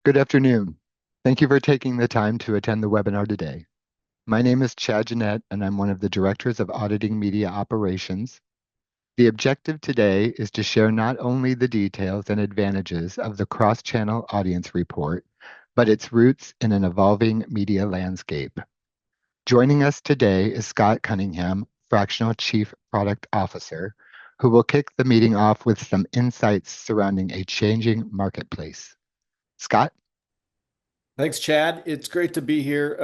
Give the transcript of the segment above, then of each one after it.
Good afternoon. Thank you for taking the time to attend the webinar today. My name is Chad Jeanette, and I'm one of the directors of Auditing Media Operations. The objective today is to share not only the details and advantages of the cross-channel audience report, but its roots in an evolving media landscape. Joining us today is Scott Cunningham, Fractional Chief Product Officer, who will kick the meeting off with some insights surrounding a changing marketplace. Scott? Thanks, Chad. It's great to be here,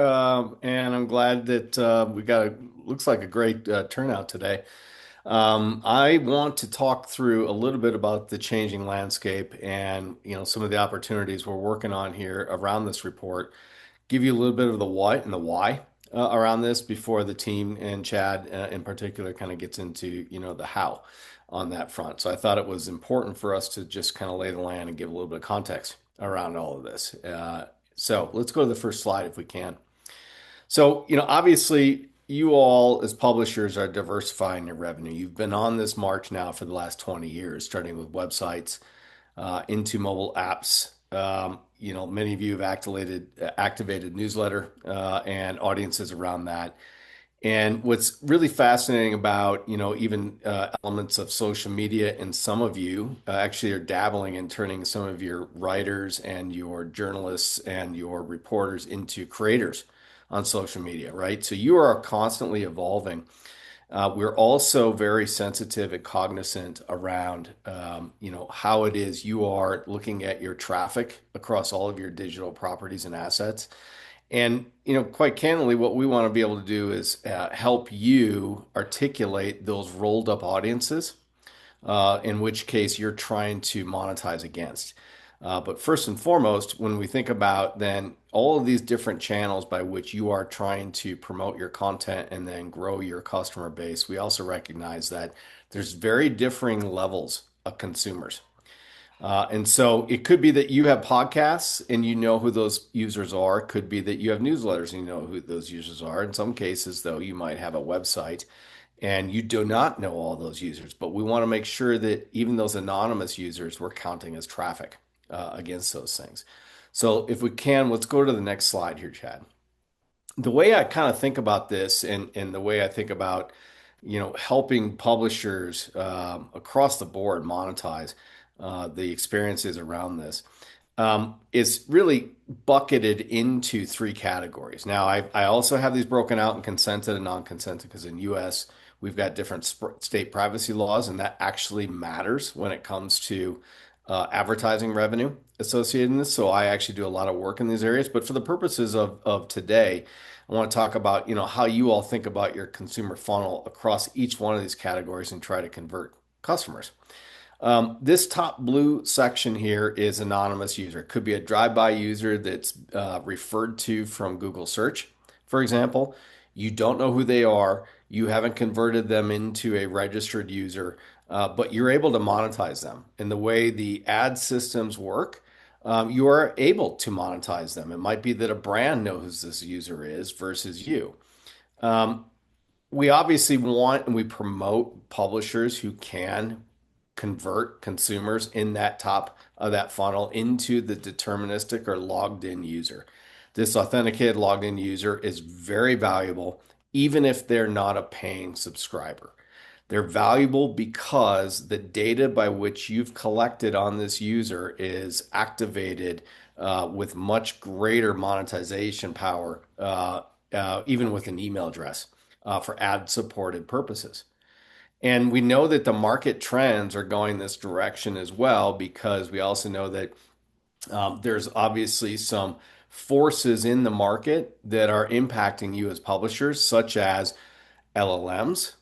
and I'm glad that we got looks like a great turnout today. I want to talk through a little bit about the changing landscape and some of the opportunities we're working on here around this report. Give you a little bit of the what and the why around this before the team and Chad in particular kind of gets into the how on that front. So I thought it was important for us to just kind of lay the land and give a little bit of context around all of this. So let's go to the first slide if we can. So, obviously, you all as publishers are diversifying your revenue. You've been on this march now for the last 20 years, starting with websites into mobile apps. Many of you have activated newsletter and audiences around that. And what's really fascinating about, even elements of social media, and some of you actually are dabbling in turning some of your writers and your journalists and your reporters into creators on social media, right? So you are constantly evolving. We're also very sensitive and cognizant around, how it is you are looking at your traffic across all of your digital properties and assets. And, quite candidly, what we want to be able to do is help you articulate those rolled up audiences, in which case you're trying to monetize against. But first and foremost, when we think about then all of these different channels by which you are trying to promote your content and then grow your customer base, we also recognize that there's very differing levels of consumers. And so it could be that you have podcasts and you know who those users are. It could be that you have newsletters and you know who those users are. In some cases, though, you might have a website and you do not know all those users. But we want to make sure that even those anonymous users we're counting as traffic against those things. So if we can, let's go to the next slide here, Chad. The way I kind of think about this and the way I think about, helping publishers across the board monetize the experiences around this is really bucketed into three categories. Now, I also have these broken out in consented and non-consented because in US we've got different state privacy laws, and that actually matters when it comes to advertising revenue associated in this. So I actually do a lot of work in these areas. But for the purposes of today, I want to talk about, how you all think about your consumer funnel across each one of these categories and try to convert customers. This top blue section here is anonymous user. It could be a drive-by user that's referred to from Google search, for example. You don't know who they are. You haven't converted them into a registered user, but you're able to monetize them. And the way the ad systems work, you are able to monetize them. It might be that a brand knows who this user is versus you. Um, we obviously want and we promote publishers who can convert consumers in that top of that funnel into the deterministic or logged in user. This authenticated logged in user is very valuable, even if they're not a paying subscriber. They're valuable because the data by which you've collected on this user is activated with much greater monetization power, even with an email address for ad supported purposes. And we know that the market trends are going this direction as well, because we also know that there's obviously some forces in the market that are impacting you as publishers, such as LLMs.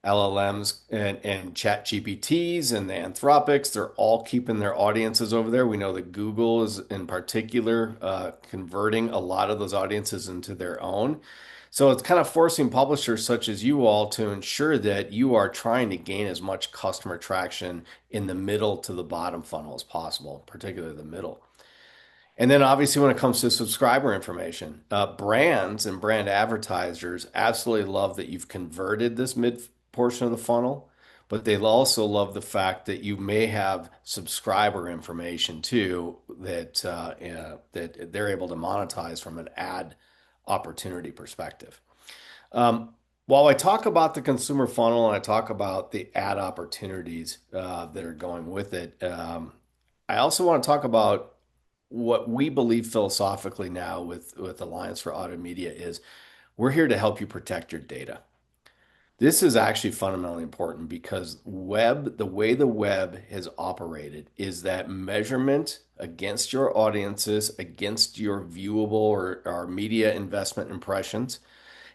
LLMs and chat GPTs and the Anthropics, they're all keeping their audiences over there. We know that Google is in particular converting a lot of those audiences into their own. So it's kind of forcing publishers such as you all to ensure that you are trying to gain as much customer traction in the middle to the bottom funnel as possible, particularly the middle. And then obviously when it comes to subscriber information, brands and brand advertisers absolutely love that you've converted this mid portion of the funnel, but they also love the fact that you may have subscriber information too that they're able to monetize from an ad opportunity perspective. Um, while I talk about the consumer funnel and I talk about the ad opportunities that are going with it, I also want to talk about what we believe philosophically now with Alliance for Audio Media is we're here to help you protect your data. This is actually fundamentally important because the way the web has operated is that measurement against your audiences, against your viewable or media investment impressions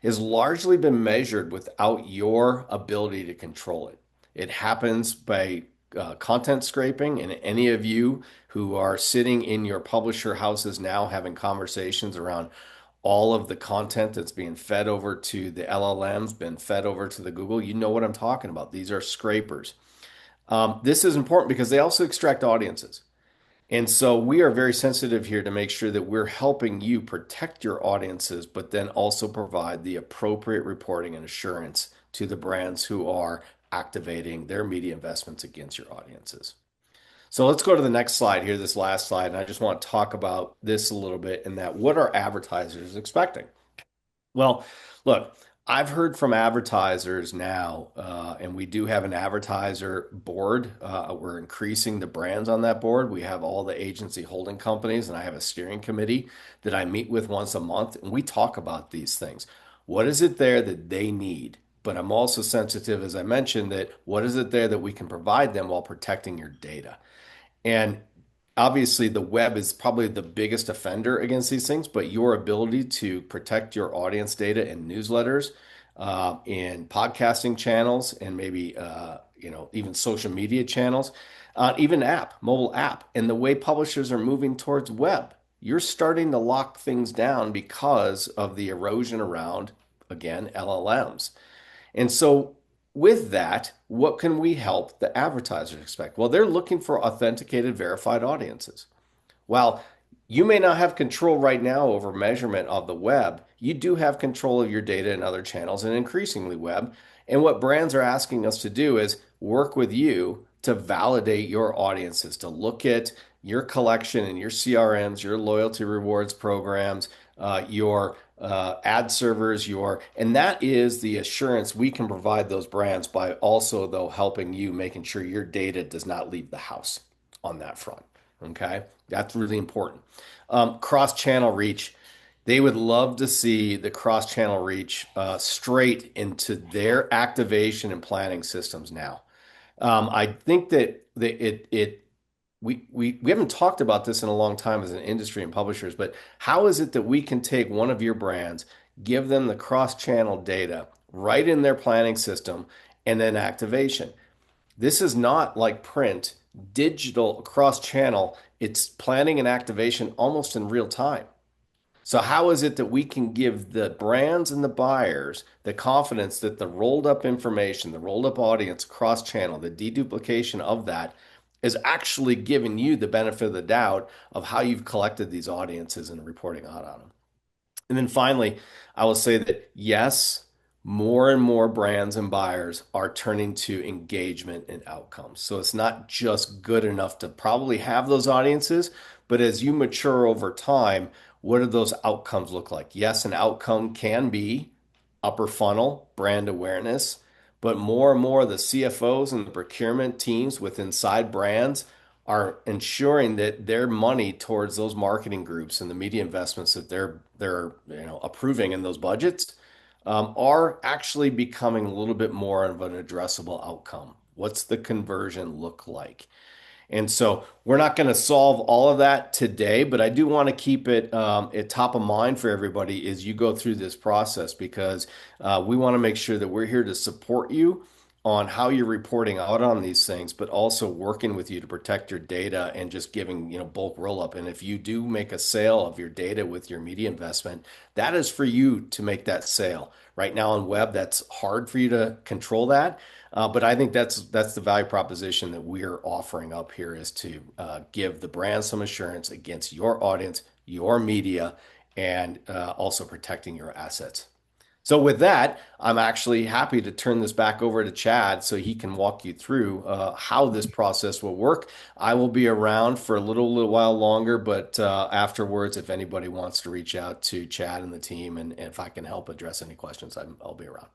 has largely been measured without your ability to control it. It happens by content scraping, and any of you who are sitting in your publisher houses now having conversations around all of the content that's being fed over to the LLMs, been fed over to the Google, you know what I'm talking about. These are scrapers. This is important because they also extract audiences. And so we are very sensitive here to make sure that we're helping you protect your audiences, but then also provide the appropriate reporting and assurance to the brands who are activating their media investments against your audiences. So let's go to the next slide here, this last slide. And I just want to talk about this a little bit in that what are advertisers expecting? Well, look, I've heard from advertisers now, and we do have an advertiser board. We're increasing the brands on that board. We have all the agency holding companies, and I have a steering committee that I meet with once a month, and we talk about these things. What is it there that they need? But I'm also sensitive, as I mentioned, that what is it there that we can provide them while protecting your data? And obviously, the web is probably the biggest offender against these things, but your ability to protect your audience data in newsletters, in podcasting channels, and maybe even social media channels, even mobile app, and the way publishers are moving towards web, you're starting to lock things down because of the erosion around, again, LLMs. And so, with that, what can we help the advertisers expect? Well, they're looking for authenticated, verified audiences. While you may not have control right now over measurement of the web, you do have control of your data in other channels and increasingly web. And what brands are asking us to do is work with you to validate your audiences, to look at your collection and your CRMs, your loyalty rewards programs, your ad servers, and that is the assurance we can provide those brands by also, though, helping you making sure your data does not leave the house on that front. Okay. That's really important. Cross-channel reach. They would love to see the cross-channel reach straight into their activation and planning systems now. I think that we haven't talked about this in a long time as an industry and publishers, but how is it that we can take one of your brands, give them the cross-channel data right in their planning system, and then activation? This is not like print, digital cross-channel. It's planning and activation almost in real time. So how is it that we can give the brands and the buyers the confidence that the rolled up information, the rolled up audience cross-channel, the deduplication of that is actually giving you the benefit of the doubt of how you've collected these audiences and reporting out on them? And then finally, I will say that yes, more and more brands and buyers are turning to engagement and outcomes. So it's not just good enough to probably have those audiences, but as you mature over time, what do those outcomes look like? Yes, an outcome can be upper funnel brand awareness, but more and more the CFOs and the procurement teams with inside brands are ensuring that their money towards those marketing groups and the media investments that they're approving in those budgets are actually becoming a little bit more of an addressable outcome. What's the conversion look like? And so we're not going to solve all of that today, but I do want to keep it at top of mind for everybody as you go through this process because we want to make sure that we're here to support you on how you're reporting out on these things, but also working with you to protect your data and just giving, bulk roll up. And if you do make a sale of your data with your media investment, that is for you to make that sale. Right now on web, that's hard for you to control that. But I think that's the value proposition that we're offering up here is to give the brand some assurance against your audience, your media, and also protecting your assets. So with that, I'm actually happy to turn this back over to Chad so he can walk you through how this process will work. I will be around for a little while longer, but afterwards, if anybody wants to reach out to Chad and the team, and if I can help address any questions, I'll be around.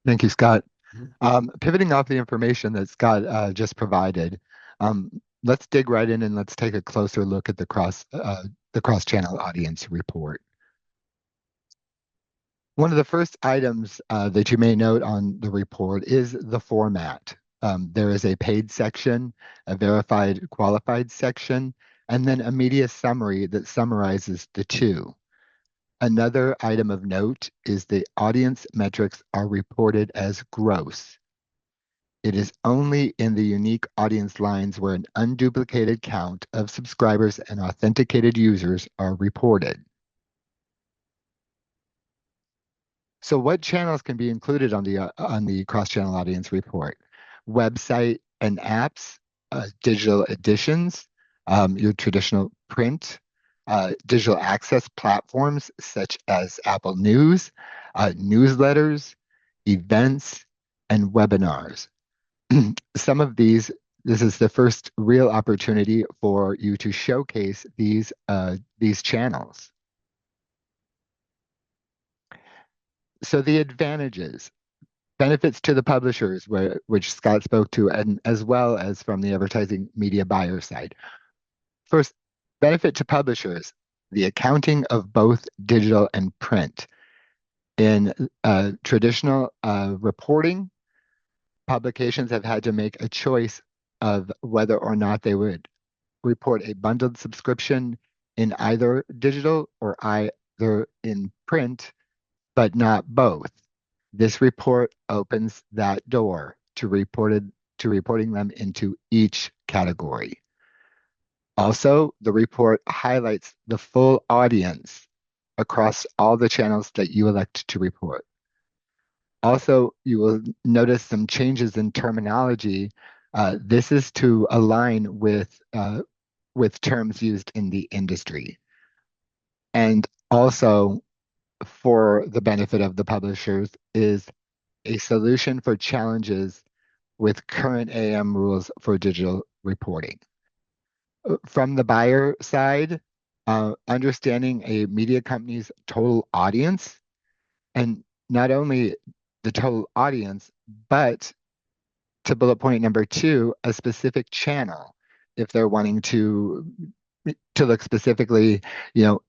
Thank you, Scott. Mhm. Pivoting off the information that Scott just provided, let's dig right in and let's take a closer look at the cross-channel audience report. One of the first items that you may note on the report is the format. There is a paid section, a verified qualified section, and then a media summary that summarizes the two. Another item of note is the audience metrics are reported as gross. It is only in the unique audience lines where an unduplicated count of subscribers and authenticated users are reported. So what channels can be included on the cross-channel audience report? Website and apps, digital editions, your traditional print, digital access platforms such as Apple News, newsletters, events, and webinars. Some of this is the first real opportunity for you to showcase these channels. So the advantages, benefits to the publishers, which Scott spoke to, and as well as from the advertising media buyer side. First, benefit to publishers, the accounting of both digital and print. In traditional reporting, publications have had to make a choice of whether or not they would report a bundled subscription in either digital or either in print, but not both. This report opens that door to reporting them into each category. Also, the report highlights the full audience across all the channels that you elect to report. Also, you will notice some changes in terminology. This is to align with terms used in the industry. And also, for the benefit of the publishers, is a solution for challenges with current AAM rules for digital reporting. From the buyer side, understanding a media company's total audience, and not only the total audience, but to bullet point number two, a specific channel if they're wanting to look specifically,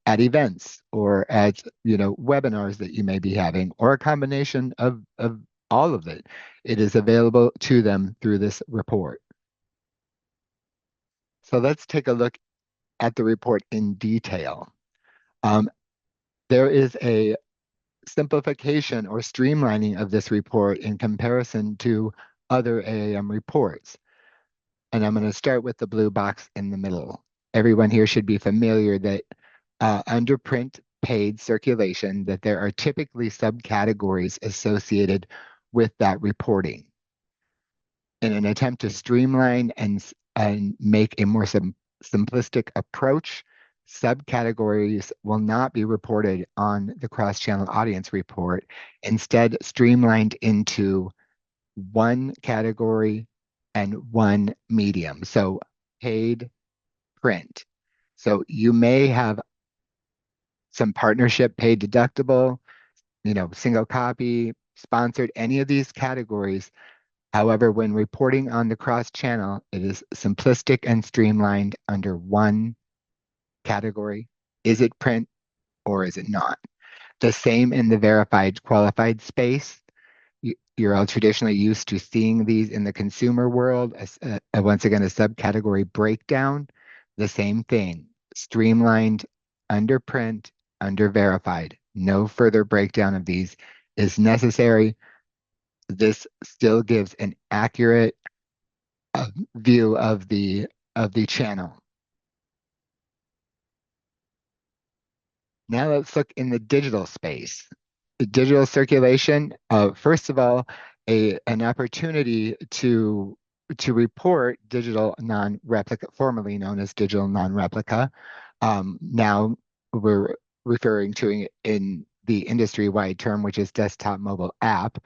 at events or at, webinars that you may be having, or a combination of all of it. It is available to them through this report. So let's take a look at the report in detail. Um, there is a simplification or streamlining of this report in comparison to other AAM reports. And I'm going to start with the blue box in the middle. Everyone here should be familiar that under print paid circulation, that there are typically subcategories associated with that reporting. In an attempt to streamline and make a more simplistic approach, subcategories will not be reported on the cross-channel audience report, instead streamlined into one category and one medium. So paid print. So you may have some partnership paid deductible, single copy, sponsored, any of these categories. However, when reporting on the cross channel, it is simplistic and streamlined under one category. Is it print or is it not? The same in the verified qualified space. You're all traditionally used to seeing these in the consumer world as once again a subcategory breakdown. The same thing, streamlined under print, under verified. No further breakdown of these is necessary. This still gives an accurate view of the channel. Now let's look in the digital space. The digital circulation, first of all, an opportunity to report digital non-replica, formerly known as digital non-replica. Now we're referring to it in the industry-wide term, which is desktop mobile app.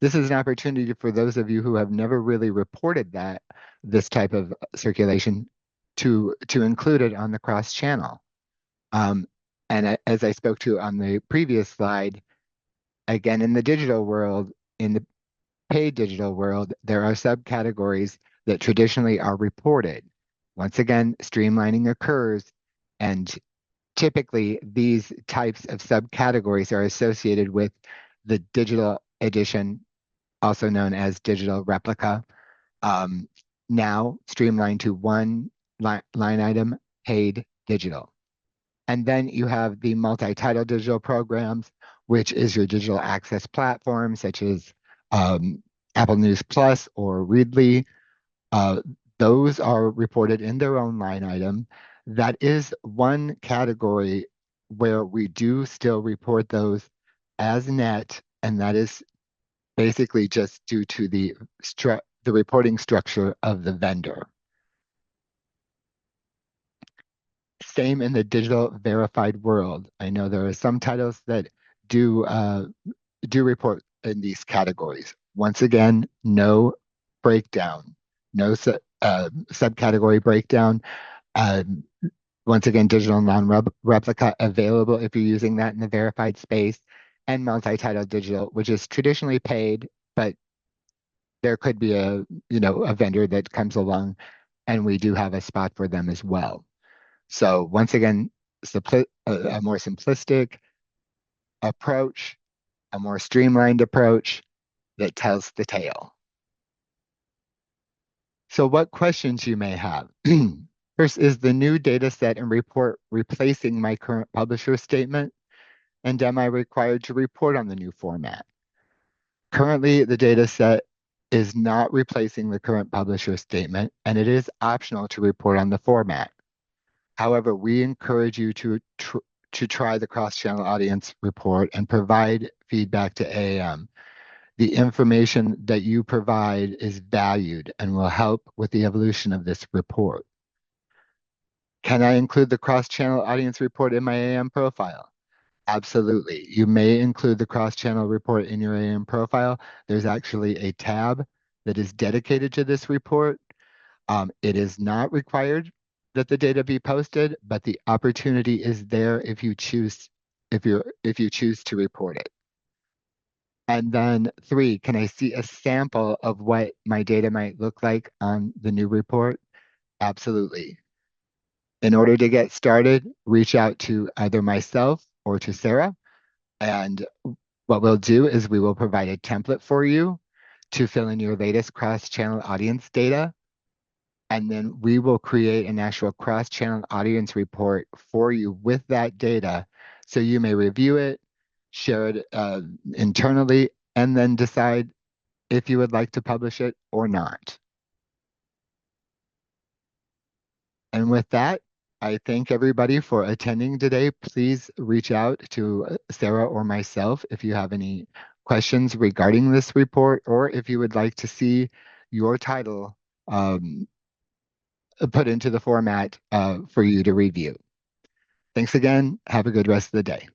This is an opportunity for those of you who have never really reported that this type of circulation to include it on the cross channel. Um, and as I spoke to on the previous slide, again, in the digital world, in the paid digital world, there are subcategories that traditionally are reported. Once again, streamlining occurs, and typically these types of subcategories are associated with the digital edition, also known as digital replica, um, now streamlined to one line item, paid digital. And then you have the multi-title digital programs, which is your digital access platform, such as um, Apple News Plus or Readly. Uh, those are reported in their own line item. That is one category where we do still report those as net, and that is basically just due to the reporting structure of the vendor. Same in the digital verified world. I know there are some titles that do do report in these categories. Once again, no breakdown, no subcategory breakdown. Um, Once again, digital non-replica available if you're using that in the verified space, and multi-title digital, which is traditionally paid, but there could be a vendor that comes along, and we do have a spot for them as well. So once again, a more simplistic approach, a more streamlined approach that tells the tale. So what questions you may have? First, is the new data set and report replacing my current publisher statement? And am I required to report on the new format? Currently, the data set is not replacing the current publisher statement, and it is optional to report on the format. However, we encourage you to try the cross-channel audience report and provide feedback to AAM. The information that you provide is valued and will help with the evolution of this report. Can I include the cross-channel audience report in my AAM profile? Absolutely. You may include the cross-channel report in your AAM profile. There's actually a tab that is dedicated to this report. It is not required that the data be posted, but the opportunity is there if you choose if you choose to report it. And then three, can I see a sample of what my data might look like on the new report? Absolutely. In order to get started, reach out to either myself or to Sarah. And what we'll do is we will provide a template for you to fill in your latest cross-channel audience data. And then we will create an actual cross-channel audience report for you with that data. So you may review it, share it internally, and then decide if you would like to publish it or not. And with that, I thank everybody for attending today. Please reach out to Sarah or myself if you have any questions regarding this report, or if you would like to see your title um, put into the format for you to review. Thanks again. Have a good rest of the day.